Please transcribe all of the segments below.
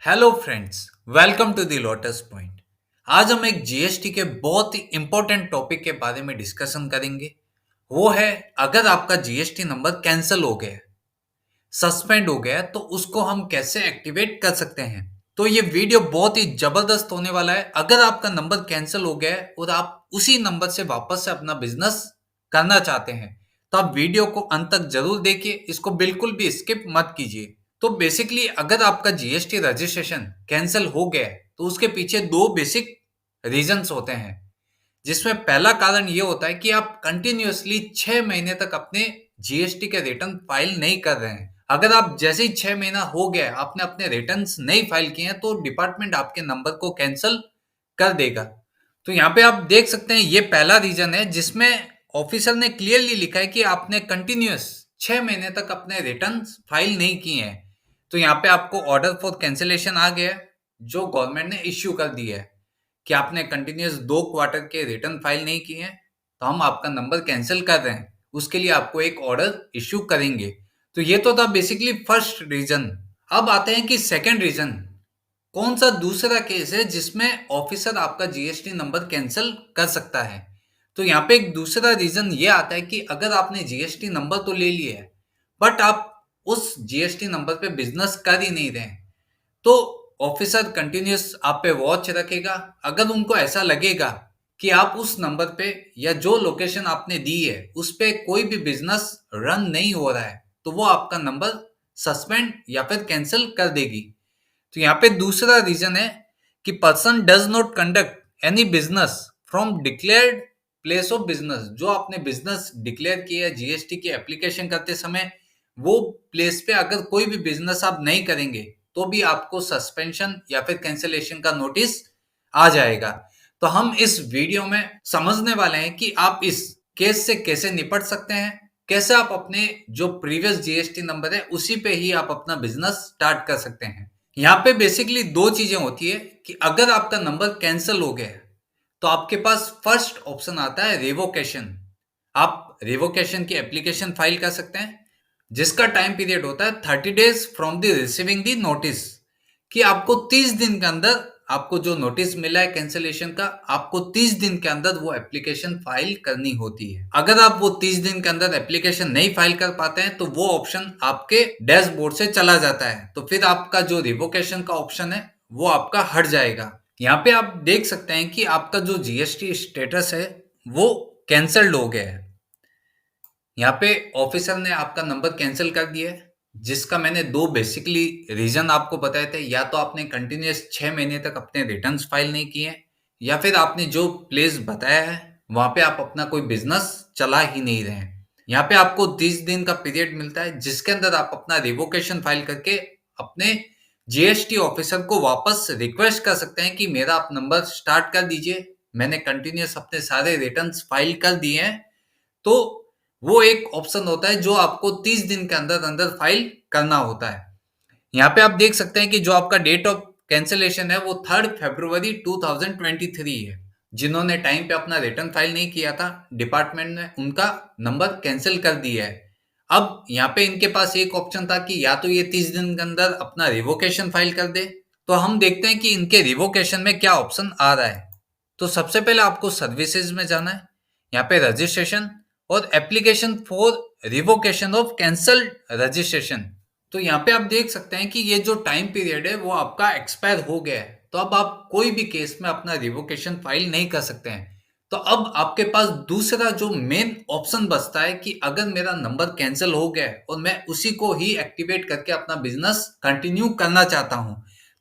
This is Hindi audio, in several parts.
Hello friends, welcome to the Lotus Point. आज हम एक जीएसटी के बहुत ही इंपॉर्टेंट टॉपिक के बारे में डिस्कशन करेंगे। वो है, अगर आपका जीएसटी नंबर कैंसिल हो गया, सस्पेंड हो गया, तो उसको हम कैसे एक्टिवेट कर सकते हैं। तो ये वीडियो बहुत ही जबरदस्त होने वाला है। अगर आपका नंबर कैंसिल हो गया है और आप उसी नंबर से वापस से अपना बिजनेस करना चाहते हैं, तो आप वीडियो को अंत तक जरूर देखिए, इसको बिल्कुल भी स्किप मत कीजिए। तो बेसिकली अगर आपका जीएसटी रजिस्ट्रेशन कैंसिल हो गया है, तो उसके पीछे दो बेसिक रीजंस होते हैं, जिसमें पहला कारण ये होता है कि आप कंटिन्यूअसली 6 महीने तक अपने जीएसटी के रिटर्न फाइल नहीं कर रहे हैं। अगर आप जैसे ही 6 महीना हो गया आपने अपने रिटर्न नहीं फाइल किए हैं, तो डिपार्टमेंट आपके नंबर को कैंसिल कर देगा। तो यहाँ पे आप देख सकते हैं, ये पहला रीजन है जिसमें ऑफिसर ने क्लियरली लिखा है कि आपने कंटिन्यूअस 6 महीने तक अपने रिटर्न फाइल नहीं किए हैं। तो यहाँ पे आपको ऑर्डर फॉर कैंसिलेशन आ गया है, जो गवर्नमेंट ने इश्यू कर दिया है कि आपने कंटिन्यूअस 2 क्वार्टर के रिटर्न फाइल नहीं किए हैं, तो हम आपका नंबर कैंसिल कर रहे हैं। उसके लिए आपको एक ऑर्डर इश्यू करेंगे। तो ये तो था बेसिकली फर्स्ट रीजन। अब आते हैं कि सेकंड रीजन, कौन सा दूसरा केस है जिसमें ऑफिसर आपका जीएसटी नंबर कैंसिल कर सकता है। तो यहाँ पे एक दूसरा रीजन ये आता है कि अगर आपने जीएसटी नंबर तो ले लिया है, बट आप उस जीएसटी नंबर पे बिजनेस कर ही नहीं रहे हैं, तो ऑफिसर कंटिन्यूस आप पे वॉच रखेगा। अगर उनको ऐसा लगेगा कि आप उस नंबर पे या जो लोकेशन आपने दी है उस पे कोई भी बिजनेस रन नहीं हो रहा है, तो वो आपका नंबर सस्पेंड या फिर कैंसिल कर देगी। तो यहाँ पे दूसरा रीजन है कि person does not conduct any business from declared place of business. जो आपने बिजनेस डिक्लेयर किया है जीएसटी की एप्लीकेशन करते समय, वो प्लेस पे अगर कोई भी बिजनेस आप नहीं करेंगे, तो भी आपको सस्पेंशन या फिर कैंसिलेशन का नोटिस आ जाएगा। तो हम इस वीडियो में समझने वाले हैं कि आप इस केस से कैसे निपट सकते हैं, कैसे आप अपने जो प्रीवियस जीएसटी नंबर है उसी पे ही आप अपना बिजनेस स्टार्ट कर सकते हैं। यहाँ पे बेसिकली दो चीजें होती है कि अगर आपका नंबर कैंसिल हो गया है, तो आपके पास फर्स्ट ऑप्शन आता है रिवोकेशन। आप रिवोकेशन की एप्लीकेशन फाइल कर सकते हैं, जिसका टाइम पीरियड होता है 30 days from the receiving the notice. कि आपको 30 दिन के अंदर, आपको जो नोटिस मिला है कैंसिलेशन का, आपको 30 दिन के अंदर वो एप्लीकेशन फाइल करनी होती है। अगर आप वो 30 दिन के अंदर एप्लीकेशन नहीं फाइल कर पाते हैं, तो वो ऑप्शन आपके डैशबोर्ड से चला जाता है। तो फिर आपका जो रिवोकेशन का ऑप्शन है वो आपका हट जाएगा। यहाँ पे आप देख सकते हैं कि आपका जो जीएसटी स्टेटस है वो कैंसल्ड हो गया है। यहाँ पे ऑफिसर ने आपका नंबर कैंसिल कर दिया है, जिसका मैंने दो बेसिकली रीजन आपको बताए थे। या तो आपने कंटिन्यूअस 6 महीने तक अपने रिटर्न्स फाइल नहीं किए, या फिर आपने जो प्लेस बताया है वहां पे आप अपना कोई बिजनेस चला ही नहीं रहे हैं। यहाँ पे आपको 30 दिन का पीरियड मिलता है, जिसके अंदर आप अपना रिवोकेशन फाइल करके अपने जीएसटी ऑफिसर को वापस रिक्वेस्ट कर सकते हैं कि मेरा आप नंबर स्टार्ट कर दीजिए, मैंने कंटिन्यूअस अपने सारे रिटर्न्स फाइल कर दिए हैं। तो वो एक ऑप्शन होता है जो आपको 30 दिन के अंदर अंदर फाइल करना होता है। यहाँ पे आप देख सकते हैं कि जो आपका डेट ऑफ कैंसिलेशन है वो 3 फरवरी 2023 है। जिन्होंने टाइम पे अपना रिटर्न फाइल नहीं किया था, डिपार्टमेंट ने उनका नंबर कैंसिल कर दिया है। अब यहाँ पे इनके पास एक ऑप्शन था कि या तो ये 30 दिन के अंदर अपना रिवोकेशन फाइल कर दे। तो हम देखते हैं कि इनके रिवोकेशन में क्या ऑप्शन आ रहा है। तो सबसे पहले आपको सर्विसेज में जाना है, यहाँ पे रजिस्ट्रेशन और application for revocation of cancelled registration. तो यहाँ पे आप देख सकते हैं कि ये जो टाइम पीरियड है वो आपका एक्सपायर हो गया है। तो अब आप कोई भी केस में अपना रिवोकेशन फाइल नहीं कर सकते हैं। तो अब आपके पास दूसरा जो मेन ऑप्शन बचता है कि अगर मेरा नंबर कैंसिल हो गया है और मैं उसी को ही एक्टिवेट करके अपना बिजनेस कंटिन्यू करना चाहता हूं,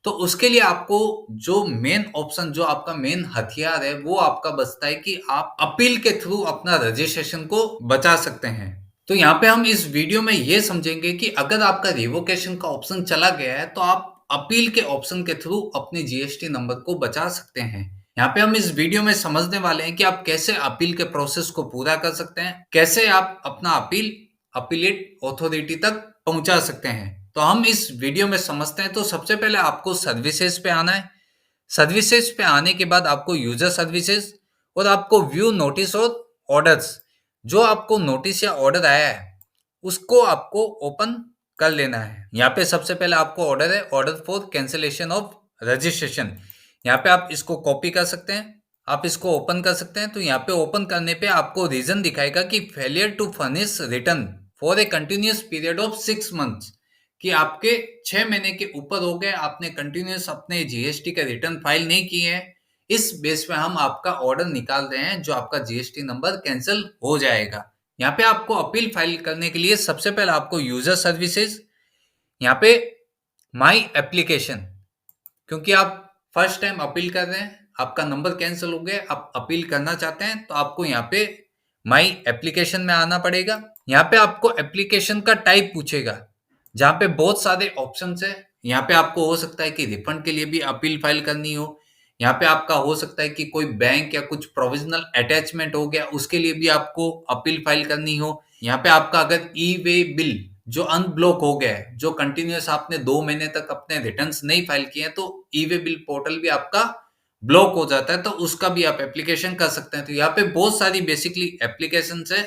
तो उसके लिए आपको जो मेन ऑप्शन, जो आपका मेन हथियार है, वो आपका बचता है कि आप अपील के थ्रू अपना रजिस्ट्रेशन को बचा सकते हैं। तो यहाँ पे हम इस वीडियो में ये समझेंगे कि अगर आपका रिवोकेशन का ऑप्शन चला गया है, तो आप अपील के ऑप्शन के थ्रू अपने जीएसटी नंबर को बचा सकते हैं। यहाँ पे हम इस वीडियो में समझने वाले हैं कि आप कैसे अपील के प्रोसेस को पूरा कर सकते हैं, कैसे आप अपना अपील अपीलेट अथॉरिटी तक पहुंचा सकते हैं। तो हम इस वीडियो में समझते हैं। तो सबसे पहले आपको सर्विसेज पे आना है। सर्विसेज पे आने के बाद आपको यूजर सर्विसेज और आपको व्यू नोटिस और ऑर्डर्स, जो आपको नोटिस या ऑर्डर आया है उसको आपको ओपन कर लेना है। यहाँ पे सबसे पहले आपको ऑर्डर है, order for cancellation of registration. यहाँ पे आप इसको कॉपी कर सकते हैं, आप इसको ओपन कर सकते हैं। तो यहाँ पे ओपन करने पे आपको रीजन दिखाएगा कि failure to furnish return for a continuous period of 6 months, कि आपके 6 महीने के ऊपर हो गए, आपने कंटिन्यूअस अपने जीएसटी का रिटर्न फाइल नहीं किए हैं। इस बेस पे हम आपका ऑर्डर निकाल रहे हैं, जो आपका जीएसटी नंबर कैंसिल हो जाएगा। यहाँ पे आपको अपील फाइल करने के लिए सबसे पहले आपको यूजर सर्विसेज, यहाँ पे माई एप्लीकेशन, क्योंकि आप फर्स्ट टाइम अपील कर रहे हैं, आपका नंबर कैंसिल हो गया, आप अपील करना चाहते हैं, तो आपको यहाँ पे माई एप्लीकेशन में आना पड़ेगा। यहाँ पे आपको एप्लीकेशन का टाइप पूछेगा, जहाँ पे बहुत सारे ऑप्शंस है। यहाँ पे आपको हो सकता है कि रिफंड के लिए भी अपील फाइल करनी हो, यहाँ पे आपका हो सकता है कि कोई बैंक या कुछ प्रोविजनल अटैचमेंट हो गया, उसके लिए भी आपको अपील फाइल करनी हो। यहाँ पे आपका अगर ई वे बिल जो अनब्लॉक हो गया है, जो कंटिन्यूअस आपने 2 महीने तक अपने रिटर्न्स नहीं फाइल किए हैं, तो ई वे बिल पोर्टल भी आपका ब्लॉक हो जाता है, तो उसका भी आप एप्लीकेशन कर सकते हैं। तो यहाँ पे बहुत सारी बेसिकली एप्लीकेशन है।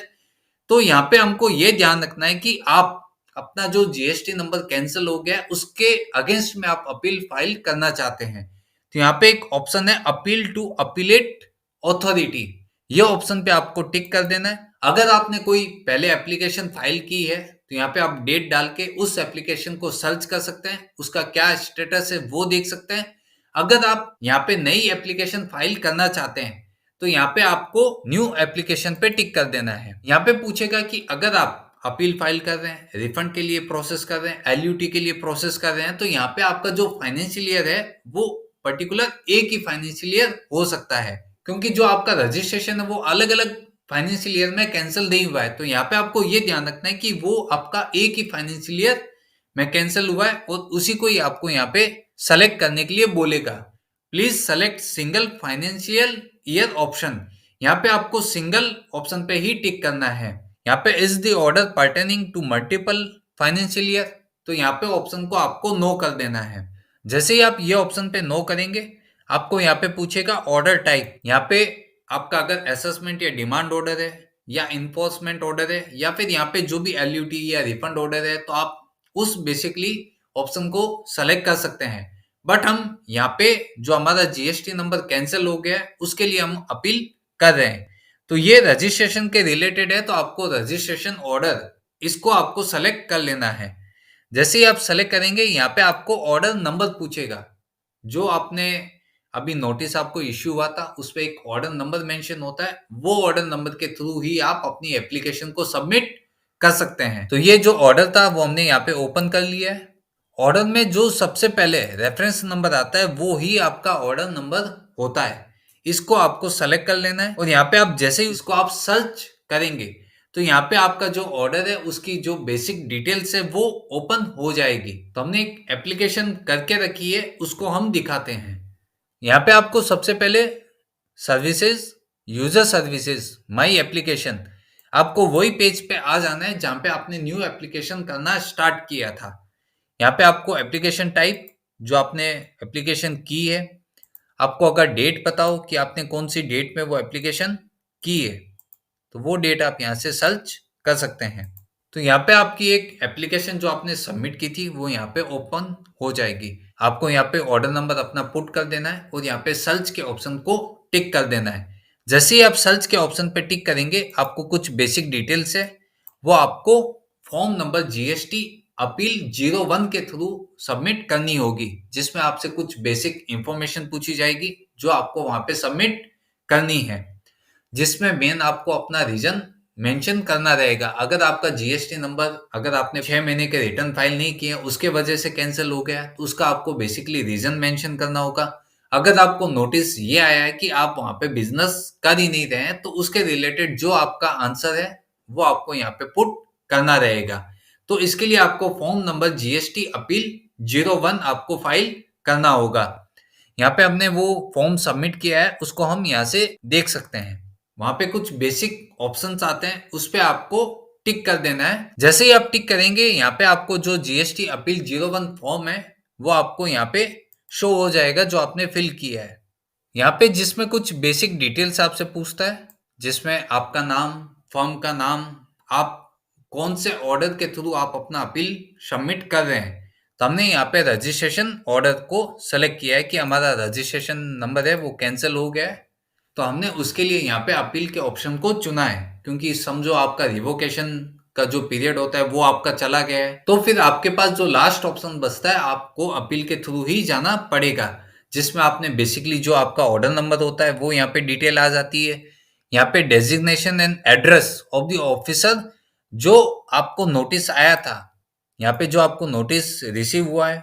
तो यहाँ पे हमको ये ध्यान रखना है कि आप अपना जो जीएसटी नंबर कैंसिल हो गया है, उसके अगेंस्ट में आप अपील फाइल करना चाहते हैं। तो यहाँ पे एक ऑप्शन है अपील टू अपीलेट अथॉरिटी, ये ऑप्शन पे आपको टिक कर देना है। अगर आपने कोई पहले एप्लीकेशन फाइल की है, तो यहाँ पे आप डेट डाल के उस एप्लीकेशन को सर्च कर सकते हैं, उसका क्या स्टेटस है वो देख सकते हैं। अगर आप यहाँ पे नई एप्लीकेशन फाइल करना चाहते हैं, तो यहाँ पे आपको न्यू एप्लीकेशन पे टिक कर देना है। यहाँ पे पूछेगा कि अगर आप अपील फाइल कर रहे हैं, रिफंड के लिए प्रोसेस कर रहे हैं, एलयूटी के लिए प्रोसेस कर रहे हैं, तो यहाँ पे आपका जो फाइनेंशियल ईयर है वो पर्टिकुलर एक ही फाइनेंशियल ईयर हो सकता है, क्योंकि जो आपका रजिस्ट्रेशन है वो अलग अलग फाइनेंशियल ईयर में कैंसिल नहीं हुआ है। तो यहाँ पे आपको ये ध्यान रखना है कि वो आपका एक ही फाइनेंशियल ईयर में कैंसिल हुआ है, और उसी को ही आपको यहाँ पे सेलेक्ट करने के लिए बोलेगा। Please select single financial year option, यहाँ पे आपको सिंगल ऑप्शन पे ही टिक करना है। यहाँ पे is the order pertaining to multiple financial year, तो यहाँ पे ऑप्शन को आपको नो कर देना है। जैसे ही आप ये ऑप्शन पे नो करेंगे, आपको यहाँ पे पूछेगा ऑर्डर टाइप। यहाँ पे आपका अगर असेसमेंट या डिमांड ऑर्डर है, या इन्फोर्समेंट ऑर्डर है, या फिर यहाँ पे जो भी एलयूटी या रिफंड ऑर्डर है, तो आप उस बेसिकली ऑप्शन को सेलेक्ट कर सकते हैं। बट हम यहाँ पे जो हमारा जीएसटी नंबर कैंसिल हो गया है, उसके लिए हम अपील कर रहे हैं। तो ये रजिस्ट्रेशन के रिलेटेड है, तो आपको रजिस्ट्रेशन ऑर्डर इसको आपको सेलेक्ट कर लेना है। जैसे ही आप सेलेक्ट करेंगे, यहाँ पे आपको ऑर्डर नंबर पूछेगा। जो आपने अभी नोटिस आपको इश्यू हुआ था, उस पे एक ऑर्डर नंबर मेंशन होता है, वो ऑर्डर नंबर के थ्रू ही आप अपनी एप्लीकेशन को सबमिट कर सकते हैं। तो ये जो ऑर्डर था वो हमने यहाँ पे ओपन कर लिया है। ऑर्डर में जो सबसे पहले रेफरेंस नंबर आता है, वो ही आपका ऑर्डर नंबर होता है। इसको आपको सेलेक्ट कर लेना है, और यहाँ पे आप जैसे ही इसको आप सर्च करेंगे, तो यहाँ पे आपका जो ऑर्डर है उसकी जो बेसिक डिटेल्स है वो ओपन हो जाएगी। तो हमने एक एप्लीकेशन करके रखी है, उसको हम दिखाते हैं। यहाँ पे आपको सबसे पहले services, user services, my application, आपको वही पेज पे आ जाना है जहाँ पे आपने न्यू एप्लीकेशन करना स्टार्ट किया था। यहाँ पे आपको एप्लीकेशन टाइप, जो आपने एप्लीकेशन की है, आपको अगर डेट पता हो कि आपने कौन सी डेट में वो एप्लीकेशन की है, तो वो डेट आप यहाँ से सर्च कर सकते हैं। तो यहाँ पे आपकी एक एप्लीकेशन जो आपने सबमिट की थी वो यहाँ पे ओपन हो जाएगी। आपको यहाँ पे ऑर्डर नंबर अपना पुट कर देना है, और यहाँ पे सर्च के ऑप्शन को टिक कर देना है। जैसे ही आप सर्च के ऑप्शन पे टिक करेंगे, आपको कुछ बेसिक डिटेल्स है वो आपको फॉर्म नंबर जीएसटी अपील 01 के थ्रू सबमिट करनी होगी, जिसमें आपसे कुछ बेसिक इंफॉर्मेशन पूछी जाएगी जो आपको वहां पे सबमिट करनी है, जिसमें मेन आपको अपना रीजन मेंशन करना रहेगा। अगर आपका जीएसटी नंबर, अगर आपने 6 महीने के रिटर्न फाइल नहीं किए, उसके वजह से कैंसिल हो गया, तो उसका आपको बेसिकली रीजन मेंशन करना होगा। अगर आपको नोटिस ये आया है कि आप वहां पे बिजनेस कर ही नहीं रहे हैं, तो उसके रिलेटेड जो आपका आंसर है वो आपको यहाँ पे पुट करना रहेगा। तो इसके लिए आपको फॉर्म नंबर जीएसटी अपील 01 आपको फाइल करना होगा। यहाँ पे हमने वो फॉर्म सबमिट किया है, उसको हम यहाँ से देख सकते हैं। वहां पे कुछ बेसिक ऑप्शंस आते हैं, उस पे आपको टिक कर देना है। जैसे ही आप टिक करेंगे, यहाँ पे आपको जो जीएसटी अपील 01 फॉर्म है वो आपको यहाँ पे शो हो जाएगा, जो आपने फिल किया है। यहाँ पे जिसमें कुछ बेसिक डिटेल्स आपसे पूछता है, जिसमें आपका नाम, फर्म का नाम, आप कौन से ऑर्डर के थ्रू आप अपना अपील सबमिट कर रहे हैं। तो हमने यहाँ पे रजिस्ट्रेशन ऑर्डर को सेलेक्ट किया है कि हमारा रजिस्ट्रेशन नंबर है वो कैंसिल हो गया है। तो हमने उसके लिए यहाँ पे अपील के ऑप्शन को चुना है, क्योंकि समझो आपका रिवोकेशन का जो पीरियड होता है वो आपका चला गया है, तो फिर आपके पास जो लास्ट ऑप्शन बचता है आपको अपील के थ्रू ही जाना पड़ेगा, जिसमें आपने बेसिकली जो आपका ऑर्डर नंबर होता है वो यहाँ पे डिटेल आ जाती है। यहाँ पे designation and address of the officer जो आपको नोटिस आया था, यहाँ पे जो आपको नोटिस रिसीव हुआ है,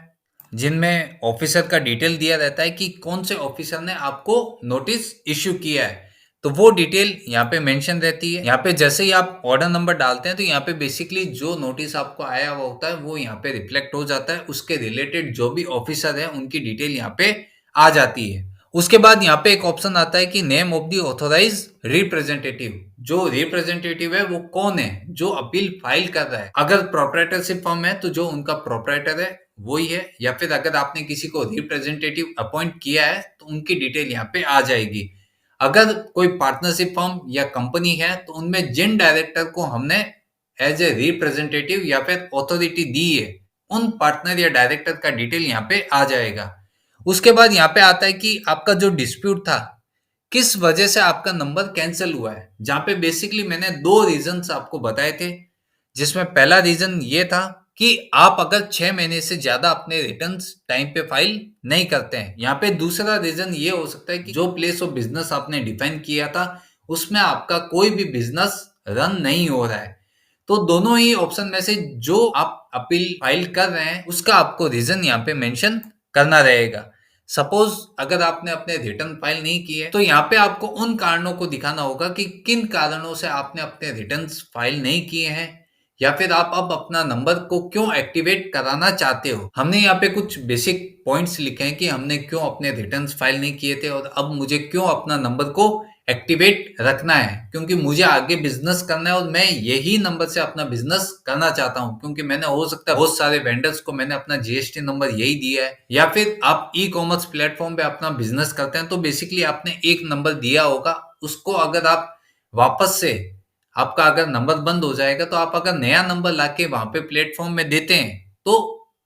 जिनमें ऑफिसर का डिटेल दिया रहता है कि कौन से ऑफिसर ने आपको नोटिस इश्यू किया है, तो वो डिटेल यहाँ पे मेंशन रहती है। यहाँ पे जैसे ही आप ऑर्डर नंबर डालते हैं तो यहाँ पे बेसिकली जो नोटिस आपको आया हुआ होता है वो यहाँ पे रिफ्लेक्ट हो जाता है, उसके रिलेटेड जो भी ऑफिसर है उनकी डिटेल यहाँ पे आ जाती है। उसके बाद यहाँ पे एक ऑप्शन आता है कि name of the authorise representative, जो रिप्रेजेंटेटिव है वो कौन है जो अपील फाइल कर रहा है। अगर प्रोप्राइटरशिप फर्म है तो जो उनका प्रोप्राइटर है वही है, या फिर अगर आपने किसी को रिप्रेजेंटेटिव अपॉइंट किया है तो उनकी डिटेल यहाँ पे आ जाएगी। अगर कोई पार्टनरशिप फर्म या कंपनी है तो उनमें जिन डायरेक्टर को हमने एज ए रिप्रेजेंटेटिव या फिर अथॉरिटी दी है उन पार्टनर या डायरेक्टर का डिटेल यहाँ पे आ जाएगा। उसके बाद यहाँ पे आता है कि आपका जो डिस्प्यूट था किस वजह से आपका नंबर कैंसिल हुआ है, जहां पे बेसिकली मैंने दो रीजंस आपको बताए थे, जिसमें पहला रीजन ये था कि आप अगर 6 महीने से ज्यादा अपने रिटर्न्स टाइम पे फाइल नहीं करते हैं। यहाँ पे दूसरा रीजन ये हो सकता है कि जो प्लेस ऑफ बिजनेस आपने डिफाइन किया था उसमें आपका कोई भी बिजनेस रन नहीं हो रहा है। तो दोनों ही ऑप्शन में से जो आप अपील फाइल कर रहे हैं उसका आपको रीजन यहाँ पे मेंशन करना रहेगा। सपोज अगर आपने अपने रिटर्न फाइल नहीं किए तो यहाँ पे आपको उन कारणों को दिखाना होगा कि किन कारणों से आपने अपने रिटर्न्स फाइल नहीं किए हैं, या फिर आप अब अपना नंबर को क्यों एक्टिवेट कराना चाहते हो। हमने यहाँ पे कुछ बेसिक पॉइंट्स लिखे हैं कि हमने क्यों अपने रिटर्न्स फाइल नहीं किए थे और अब मुझे क्यों अपना नंबर को एक्टिवेट रखना है, क्योंकि मुझे आगे बिजनेस करना है और मैं यही नंबर से अपना बिजनेस करना चाहता हूँ। क्योंकि मैंने हो सकता है बहुत सारे वेंडर्स को मैंने अपना जीएसटी नंबर यही दिया है, या फिर आप ई कॉमर्स प्लेटफॉर्म पे अपना बिजनेस करते हैं तो बेसिकली आपने एक नंबर दिया होगा, उसको अगर आप वापस से आपका अगर नंबर बंद हो जाएगा तो आप अगर नया नंबर लाके वहां पे प्लेटफॉर्म में देते हैं तो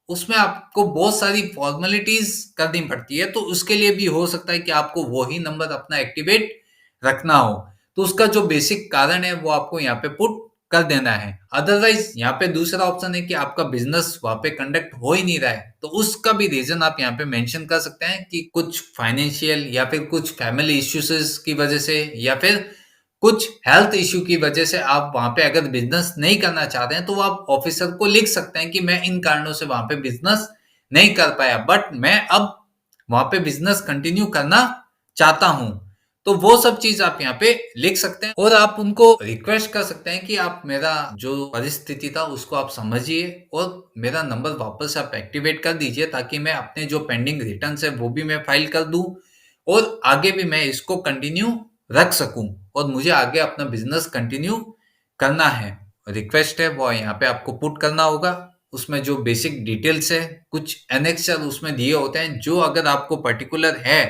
उसमें आपको बहुत सारी फॉर्मेलिटीज करनी पड़ती है, तो उसके लिए भी हो सकता है कि आपको वही नंबर अपना एक्टिवेट रखना हो। तो उसका जो बेसिक कारण है वो आपको यहाँ पे पुट कर देना है। अदरवाइज यहाँ पे दूसरा ऑप्शन है कि आपका बिजनेस वहां पे कंडक्ट हो ही नहीं रहा है, तो उसका भी रीजन आप यहाँ पे मेंशन कर सकते हैं कि कुछ फाइनेंशियल या फिर कुछ फैमिली इश्यूज की वजह से या फिर कुछ हेल्थ इश्यू की वजह से आप वहां पे अगर बिजनेस नहीं करना चाहते हैं तो आप ऑफिसर को लिख सकते हैं कि मैं इन कारणों से वहां पे बिजनेस नहीं कर पाया, बट मैं अब वहां पे बिजनेस कंटिन्यू करना चाहता हूं। तो वो सब चीज आप यहाँ पे लिख सकते हैं और आप उनको रिक्वेस्ट कर सकते हैं कि आप मेरा जो परिस्थिति था उसको आप समझिए और मेरा नंबर वापस आप एक्टिवेट कर दीजिए, ताकि मैं अपने जो पेंडिंग रिटर्न है वो भी मैं फाइल कर दूं और आगे भी मैं इसको कंटिन्यू रख सकूं और मुझे आगे अपना बिजनेस कंटिन्यू करना है। रिक्वेस्ट है वो यहाँ पे आपको पुट करना होगा। उसमें जो बेसिक डिटेल्स है कुछ एनेक्सर उसमें दिए होते हैं, जो अगर आपको पर्टिकुलर है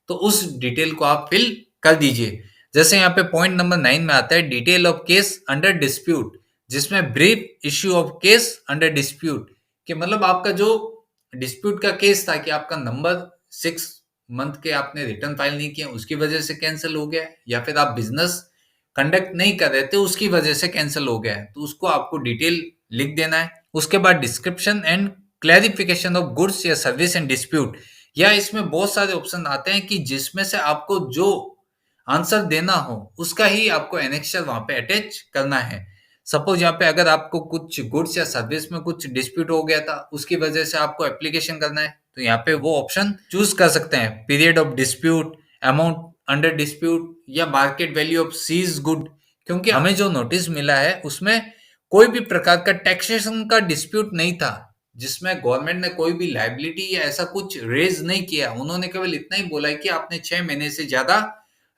तो उस डिटेल को आप फिल कर दीजिए। जैसे यहाँ पे पॉइंट नंबर 9 में आता है detail of case under dispute, जिसमें brief issue of case under dispute कि मतलब आपका जो डिस्प्यूट का केस था कि आपका नंबर 6 मंथ के आपने रिटर्न फाइल नहीं किया उसकी वजह से कैंसिल हो गया, या फिर आप बिजनेस कंडक्ट नहीं कर रहे थे उसकी वजह से कैंसिल हो गया है, तो उसको आपको डिटेल लिख देना है। उसके बाद description and clarification of goods या सर्विस एंड डिस्प्यूट, या इसमें बहुत सारे ऑप्शन आते हैं कि जिसमें से आपको जो आंसर देना हो उसका ही आपको एनेक्सर वहां पे अटैच करना है। सपोज यहाँ पे अगर आपको कुछ गुड्स या सर्विस में कुछ डिस्प्यूट हो गया था उसकी वजह से आपको एप्लीकेशन करना है, तो यहाँ पे वो ऑप्शन चूज कर सकते हैं। Period of dispute, amount under dispute या market value of seized good, क्योंकि हमें जो नोटिस मिला है उसमें कोई भी प्रकार का टैक्सेशन का डिस्प्यूट नहीं था, जिसमें गवर्नमेंट ने कोई भी लाइबिलिटी या ऐसा कुछ रेज नहीं किया। उन्होंने केवल इतना ही बोला है कि आपने 6 महीने से ज्यादा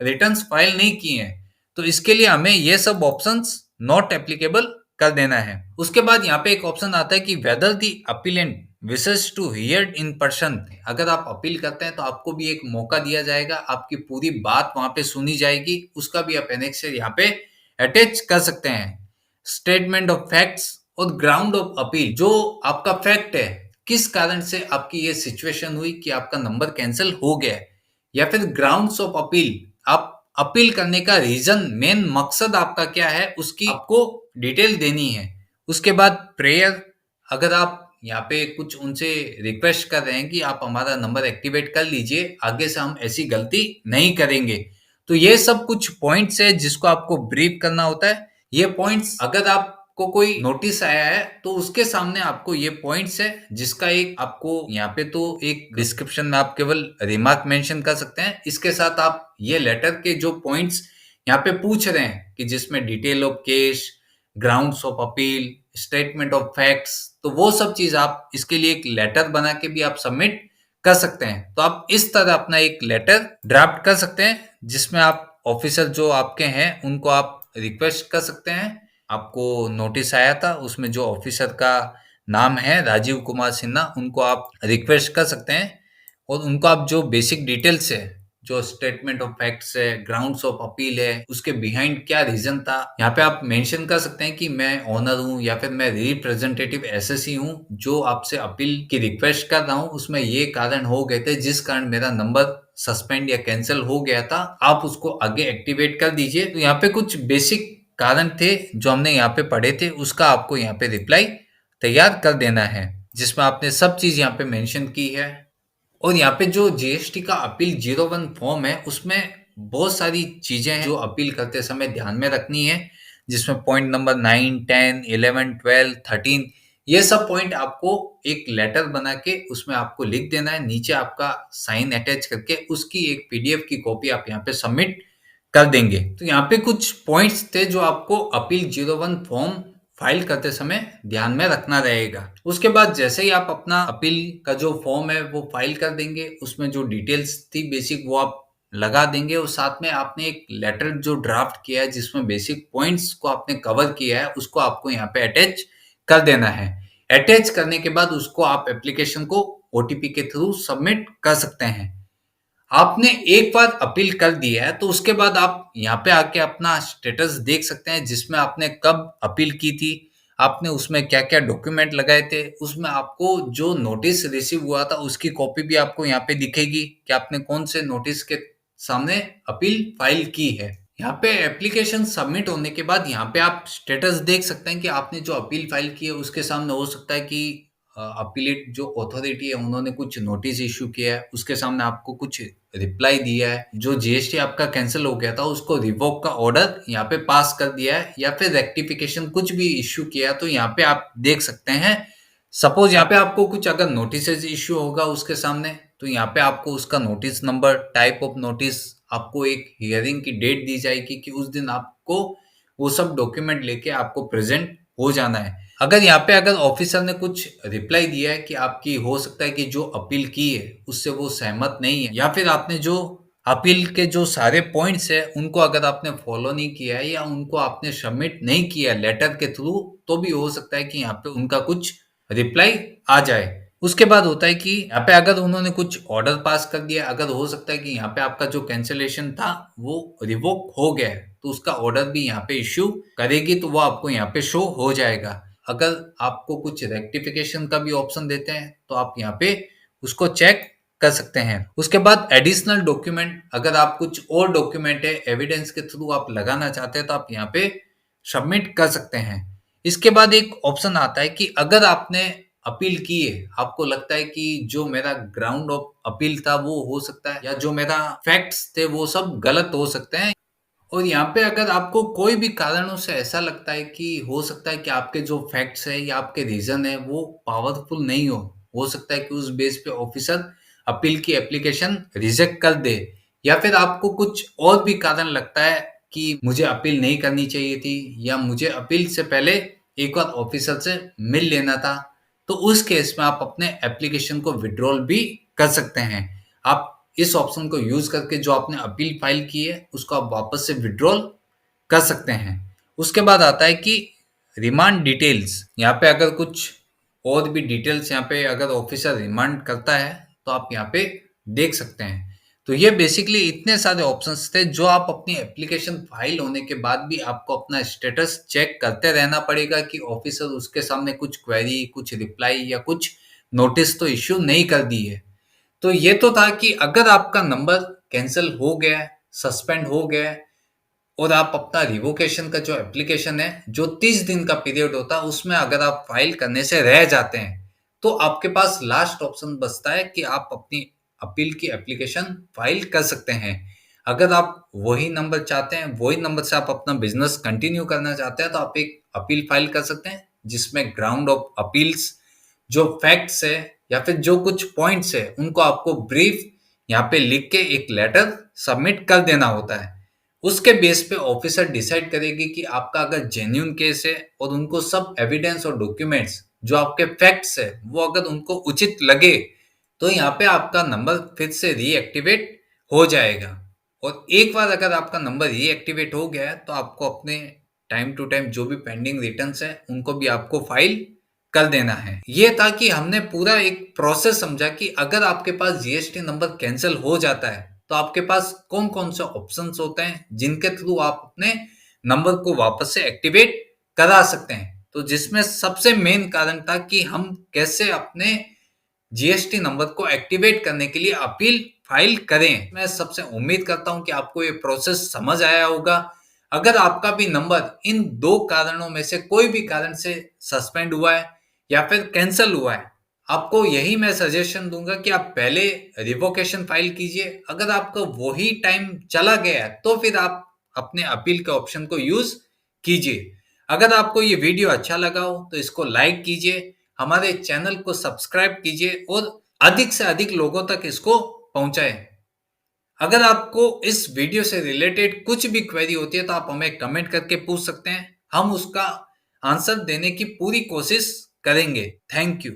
रिटर्न्स फाइल नहीं किए हैं, तो इसके लिए हमें ये सब ऑप्शंस नॉट एप्लीकेबल कर देना है। उसके बाद यहाँ पे एक ऑप्शन आता है कि whether the appellant wishes to hear in person, अगर आप अपील करते हैं तो आपको भी एक मौका दिया जाएगा, आपकी पूरी बात वहां पे सुनी जाएगी, उसका भी आप एनेक्सर यहाँ पे अटैच कर सकते हैं। स्टेटमेंट ऑफ फैक्ट्स और ग्राउंड ऑफ अपील। जो आपका फैक्ट है, किस कारण से आपकी ये सिचुएशन हुई कि आपका नंबर कैंसिल हो गया है, या फिर ग्राउंड्स ऑफ अपील, आप अपील करने का रीजन, मेन मकसद आपका क्या है, उसकी आपको डिटेल देनी है। उसके बाद प्रेयर, अगर आप यहाँ पे कुछ उनसे रिक्वेस्ट कर रहे हैं कि आप हमारा नंबर एक्टिवेट कर लीजिए, आगे से हम ऐसी गलती नहीं करेंगे, तो ये सब कुछ पॉइंट्स है जिसको आपको ब्रीफ करना होता है। ये पॉइंट्स, अगर आपको कोई नोटिस आया है तो उसके सामने आपको ये पॉइंट्स है, जिसका एक आपको यहाँ पे तो एक डिस्क्रिप्शन में आप केवल रिमार्क मेंशन कर सकते हैं। इसके साथ आप ये लेटर के जो पॉइंट्स यहाँ पे पूछ रहे हैं कि जिसमें detail of case, grounds of appeal, statement of facts, तो वो सब चीज आप इसके लिए एक लेटर बना के भी आप सबमिट कर सकते हैं। तो आप इस तरह अपना एक लेटर ड्राफ्ट कर सकते हैं, जिसमें आप ऑफिसर जो आपके हैं उनको आप रिक्वेस्ट कर सकते हैं। आपको नोटिस आया था, उसमें जो ऑफिसर का नाम है राजीव कुमार सिन्हा, उनको आप रिक्वेस्ट कर सकते हैं और उनको आप जो बेसिक डिटेल्स है, जो स्टेटमेंट ऑफ फैक्ट्स है, ग्राउंड्स ऑफ अपील है, उसके बिहाइंड क्या रीजन था, यहाँ पे आप मेंशन कर सकते हैं कि मैं ओनर हूँ या फिर मैं रिप्रेजेंटेटिव एसएससी हूँ जो आपसे अपील की रिक्वेस्ट कर रहा हूँ, उसमें ये कारण हो गए थे जिस कारण मेरा नंबर सस्पेंड या कैंसिल हो गया था, आप उसको आगे एक्टिवेट कर दीजिए। तो यहाँ पे कुछ बेसिक कारण थे जो हमने यहाँ पे पढ़े थे, उसका आपको यहाँ पे रिप्लाई तैयार कर देना है, जिसमें आपने सब चीज यहाँ पे मेंशन की है। और यहाँ पे जो जीएसटी का अपील 01 फॉर्म है, उसमें बहुत सारी चीजें हैं जो अपील करते समय ध्यान में रखनी है, जिसमें पॉइंट नंबर 9, 10, 11, 12, 13, ये सब पॉइंट आपको एक लेटर बना के उसमें आपको लिख देना है, नीचे आपका साइन अटैच करके उसकी एक पीडीएफ की कॉपी आप यहाँ पे सबमिट कर देंगे। तो यहाँ पे कुछ पॉइंट्स थे जो आपको अपील 01 फॉर्म फाइल करते समय ध्यान में रखना रहेगा। उसके बाद जैसे ही आप अपना अपील का जो फॉर्म है वो फाइल कर देंगे, उसमें जो डिटेल्स थी बेसिक वो आप लगा देंगे, और साथ में आपने एक लेटर जो ड्राफ्ट किया है जिसमें बेसिक पॉइंट्स को आपने कवर किया है, उसको आपको यहाँ पे अटैच कर देना है। अटैच करने के बाद उसको आप एप्लीकेशन को ओटीपी के थ्रू सबमिट कर सकते हैं। आपने एक बार अपील कर दिया है तो उसके बाद आप यहाँ पे आके अपना स्टेटस देख सकते हैं, जिसमें आपने कब अपील की थी, आपने उसमें क्या क्या डॉक्यूमेंट लगाए थे, उसमें आपको जो नोटिस रिसीव हुआ था उसकी कॉपी भी आपको यहाँ पे दिखेगी कि आपने कौन से नोटिस के सामने अपील फाइल की है। यहाँ पे एप्लीकेशन सबमिट होने के बाद यहाँ पे आप स्टेटस देख सकते हैं कि आपने जो अपील फाइल की है उसके सामने हो सकता है कि अपीलेट जो अथॉरिटी है उन्होंने कुछ नोटिस इश्यू किया है, उसके सामने आपको कुछ रिप्लाई दिया है, जो जीएसटी आपका कैंसिल हो गया था उसको रिवोक का ऑर्डर यहाँ पे पास कर दिया है, या फिर रेक्टिफिकेशन कुछ भी इश्यू किया है, तो यहाँ पे आप देख सकते हैं। सपोज यहाँ पे आपको कुछ अगर नोटिस इश्यू होगा उसके सामने, तो यहाँ पे आपको उसका notice number, type of notice, आपको एक हियरिंग की डेट दी जाएगी कि उस दिन आपको वो सब डॉक्यूमेंट लेके आपको प्रेजेंट हो जाना है। अगर यहाँ पे अगर ऑफिसर ने कुछ रिप्लाई दिया है कि आपकी हो सकता है कि जो अपील की है उससे वो सहमत नहीं है, या फिर आपने जो अपील के जो सारे पॉइंट्स है उनको अगर आपने फॉलो नहीं किया है या उनको आपने सबमिट नहीं किया लेटर के थ्रू, तो भी हो सकता है कि यहाँ पे उनका कुछ रिप्लाई आ जाए। उसके बाद होता है कि यहाँ पे अगर उन्होंने कुछ ऑर्डर पास कर दिया, अगर हो सकता है कि यहाँ पे आपका जो कैंसिलेशन था वो रिवोक हो गया है, तो उसका ऑर्डर भी यहाँ पे इश्यू करेगी, तो वो आपको यहाँ पे शो हो जाएगा। अगर आपको कुछ रेक्टिफिकेशन का भी ऑप्शन देते हैं तो आप यहाँ पे उसको चेक कर सकते हैं। उसके बाद एडिशनल डॉक्यूमेंट, अगर आप कुछ और डॉक्यूमेंट है एविडेंस के थ्रू आप लगाना चाहते हैं तो आप यहाँ पे सबमिट कर सकते हैं। इसके बाद एक ऑप्शन आता है कि अगर आपने अपील की है, आपको लगता है कि जो मेरा ग्राउंड ऑफ अपील था वो हो सकता है, या जो मेरा फैक्ट्स थे वो सब गलत हो सकते हैं, और यहाँ पे अगर आपको कोई भी कारणों से ऐसा लगता है कि हो सकता है कि आपके जो फैक्ट्स है या आपके रीजन है वो पावरफुल नहीं हो सकता है कि उस बेस पे ऑफिसर अपील की एप्लीकेशन रिजेक्ट कर दे, या फिर आपको कुछ और भी कारण लगता है कि मुझे अपील नहीं करनी चाहिए थी, या मुझे अपील से पहले एक बार ऑफिसर से मिल लेना था, तो उस केस में आप अपने एप्लीकेशन को विड्रॉल भी कर सकते हैं। आप इस ऑप्शन को यूज करके जो आपने अपील फाइल की है उसको आप वापस से विड्रॉल कर सकते हैं। उसके बाद आता है कि रिमांड डिटेल्स, यहाँ पे अगर कुछ और भी डिटेल्स यहाँ पे अगर ऑफिसर रिमांड करता है तो आप यहाँ पे देख सकते हैं। तो ये बेसिकली इतने सारे ऑप्शंस थे जो आप अपनी एप्लीकेशन फाइल होने के बाद भी आपको अपना स्टेटस चेक करते रहना पड़ेगा कि ऑफिसर उसके सामने कुछ क्वेरी, कुछ रिप्लाई या कुछ नोटिस तो इश्यू नहीं कर दी है। तो ये तो था कि अगर आपका नंबर कैंसिल हो गया है, सस्पेंड हो गया है और आप अपना रिवोकेशन का जो एप्लीकेशन है, जो 30 दिन का पीरियड होता है, उसमें अगर आप फाइल करने से रह जाते हैं, तो आपके पास लास्ट ऑप्शन बचता है कि आप अपनी अपील की एप्लीकेशन फाइल कर सकते हैं। अगर आप वही नंबर चाहते हैं, वही नंबर से आप अपना बिजनेस कंटिन्यू करना चाहते हैं, तो आप एक अपील फाइल कर सकते हैं, जिसमें ग्राउंड ऑफ अपील्स, जो फैक्ट्स है या फिर जो कुछ पॉइंट्स है, उनको आपको ब्रीफ यहाँ पे लिख के एक लेटर सबमिट कर देना होता है। उसके बेस पे ऑफिसर डिसाइड करेगी कि आपका अगर जेन्युइन केस है और उनको सब एविडेंस और डॉक्यूमेंट्स जो आपके फैक्ट्स है वो अगर उनको उचित लगे, तो यहाँ पे आपका नंबर फिर से रीएक्टिवेट हो जाएगा। और एक बार अगर आपका नंबर रीएक्टिवेट हो गया है तो आपको अपने टाइम टू टाइम जो भी पेंडिंग रिटर्न्स है उनको भी आपको फाइल कर देना है। ये था कि हमने पूरा एक प्रोसेस समझा कि अगर आपके पास जीएसटी नंबर कैंसिल हो जाता है तो आपके पास कौन कौन से ऑप्शंस होते हैं जिनके थ्रू आप अपने नंबर को वापस से एक्टिवेट करा सकते हैं। तो जिसमें सबसे मेन कारण था कि हम कैसे अपने जीएसटी नंबर को एक्टिवेट करने के लिए अपील फाइल करें। मैं सबसे उम्मीद करता हूं कि आपको ये प्रोसेस समझ आया होगा। अगर आपका भी नंबर इन दो कारणों में से कोई भी कारण से सस्पेंड हुआ है या फिर कैंसिल हुआ है, आपको यही मैं सजेशन दूंगा कि आप पहले रिवोकेशन फाइल कीजिए। अगर आपका वही टाइम चला गया है तो फिर आप अपने अपील के ऑप्शन को यूज कीजिए। अगर आपको ये वीडियो अच्छा लगा हो तो इसको लाइक कीजिए, हमारे चैनल को सब्सक्राइब कीजिए और अधिक से अधिक लोगों तक इसको पहुंचाएं। अगर आपको इस वीडियो से रिलेटेड कुछ भी क्वेरी होती है तो आप हमें कमेंट करके पूछ सकते हैं, हम उसका आंसर देने की पूरी कोशिश करेंगे। Thank you.